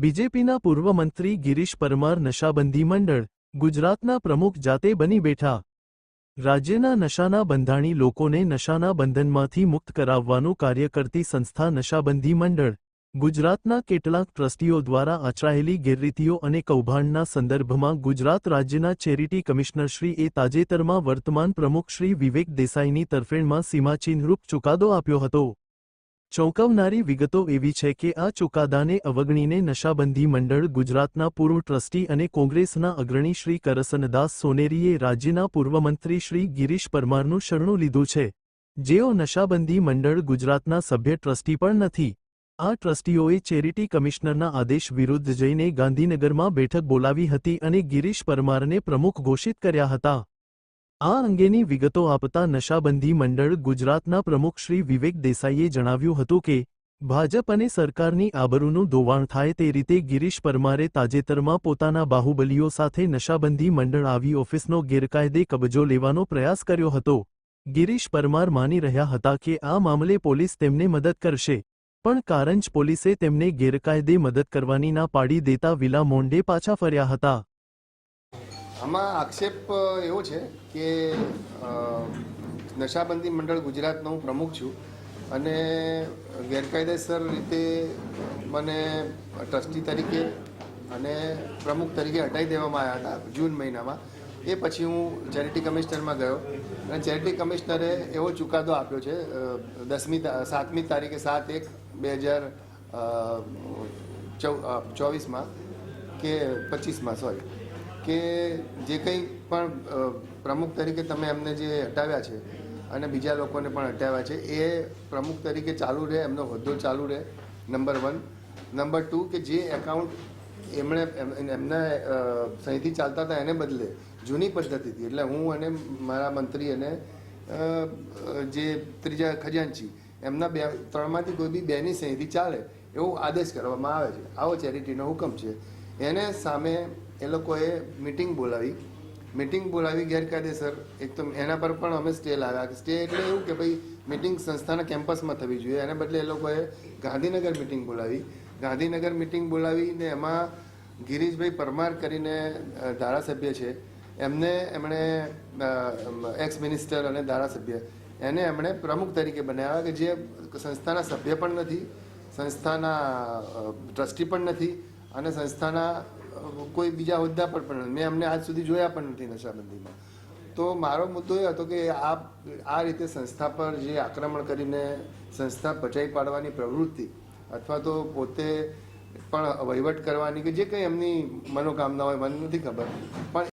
બીજેપીના પૂર્વ મંત્રી ગિરીશ પરમાર નશાબંધી મંડળ ગુજરાતના પ્રમુખ જાતે બની બેઠા। રાજ્યના નશાના બંધાણી લોકોને નશાના બંધનમાંથી મુક્ત કરાવવાનું કાર્ય કરતી સંસ્થા નશાબંધી મંડળ ગુજરાતના કેટલાક ટ્રસ્ટીઓ દ્વારા આચરાયેલી ગેરરીતિઓ અને કૌભાંડના સંદર્ભમાં ગુજરાત રાજ્યના ચેરિટી કમિશનરશ્રીએ તાજેતરમાં વર્તમાન પ્રમુખ શ્રી વિવેક દેસાઈની તરફેણમાં સીમાચિહ્નરૂપ ચુકાદો આપ્યો હતો। ચોંકાવનારી વિગતો એવી છે કે આ ચુકાદાને અવગણીને નશાબંધી મંડળ ગુજરાતના પૂર્વ ટ્રસ્ટી અને કોંગ્રેસના અગ્રણી શ્રી કરસનદાસ સોનેરીએ રાજ્યના પૂર્વ મંત્રી શ્રી ગિરીશ પરમારનું શરણું લીધું છે, જેઓ નશાબંધી મંડળ ગુજરાતના સભ્ય ટ્રસ્ટી પણ નથી। આ ટ્રસ્ટીઓએ ચેરિટી કમિશનરના આદેશ વિરુદ્ધ જઈને ગાંધીનગરમાં બેઠક બોલાવી હતી અને ગિરીશ પરમારને પ્રમુખ ઘોષિત કર્યા હતા। આ અંગેની વિગતો આપતા નશાબંધી મંડળ ગુજરાતના પ્રમુખ શ્રી વિવેક દેસાઈએ જણાવ્યું હતું કે ભાજપ અને સરકારની આબરૂનું ધોવાણ થાય તે રીતે ગિરીશ પરમારે તાજેતરમાં પોતાના બાહુબલીઓ સાથે નશાબંધી મંડળ આવી ઓફિસનો ગેરકાયદે કબજો લેવાનો પ્રયાસ કર્યો હતો। ગિરીશ પરમાર માની રહ્યા હતા કે આ મામલે પોલીસ તેમને મદદ કરશે, પણ કારંજ પોલીસે તેમને ગેરકાયદે મદદ કરવાની ના પાડી દેતા વિલા મોંડે પાછા ફર્યા હતા। આમાં આક્ષેપ એવો છે કે નશાબંધી મંડળ ગુજરાતનો હું પ્રમુખ છું અને ગેરકાયદેસર રીતે મને ટ્રસ્ટી તરીકે અને પ્રમુખ તરીકે હટાવી દેવામાં આવ્યા હતા જૂન મહિનામાં। એ પછી હું ચેરિટી કમિશનરમાં ગયો અને ચેરિટી કમિશનરે એવો ચુકાદો આપ્યો છે 7મી તારીખે 7/1/2024માં કે 25માં સોરી કે જે કંઈ પણ પ્રમુખ તરીકે તમે એમને જે હટાવ્યા છે અને બીજા લોકોને પણ હટાવ્યા છે એ પ્રમુખ તરીકે ચાલુ રહે, એમનો હોદ્દો ચાલુ રહે, નંબર 1। નંબર 2 કે જે એકાઉન્ટ એમના સહીથી ચાલતા હતા એને બદલે જૂની પદ્ધતિથી, એટલે હું અને મારા મંત્રી અને જે ત્રીજા ખજાનચી એમના ત્રણમાંથી કોઈ બી બેની સહીથી ચાલે એવો આદેશ કરવામાં આવે છે। આવો ચેરિટીનો હુકમ છે। એને સામે એ લોકોએ મિટિંગ બોલાવી ગેરકાયદેસર। એક તો એના પર પણ અમે સ્ટે લાવ્યા। સ્ટે એટલે એવું કે ભાઈ મિટિંગ સંસ્થાના કેમ્પસમાં થવી જોઈએ, એને બદલે એ લોકોએ ગાંધીનગર મિટિંગ બોલાવીને એમાં ગિરીશભાઈ પરમાર કરીને ધારાસભ્ય છે, એમણે એક્સ મિનિસ્ટર અને ધારાસભ્ય એમણે પ્રમુખ તરીકે બનાવ્યા કે જે સંસ્થાના સભ્ય પણ નથી, સંસ્થાના ટ્રસ્ટી પણ નથી અને સંસ્થાના કોઈ બીજા હોદ્દા પર પણ મેં અમને આજ સુધી જોયા પણ નથી નશાબંધીમાં। તો મારો મુદ્દો એ હતો કે આ રીતે સંસ્થા પર જે આક્રમણ કરીને સંસ્થા પચાવી પાડવાની પ્રવૃત્તિ અથવા તો પોતે પણ વહીવટ કરવાની કે જે કંઈ એમની મનોકામના હોય મને નથી ખબર, પણ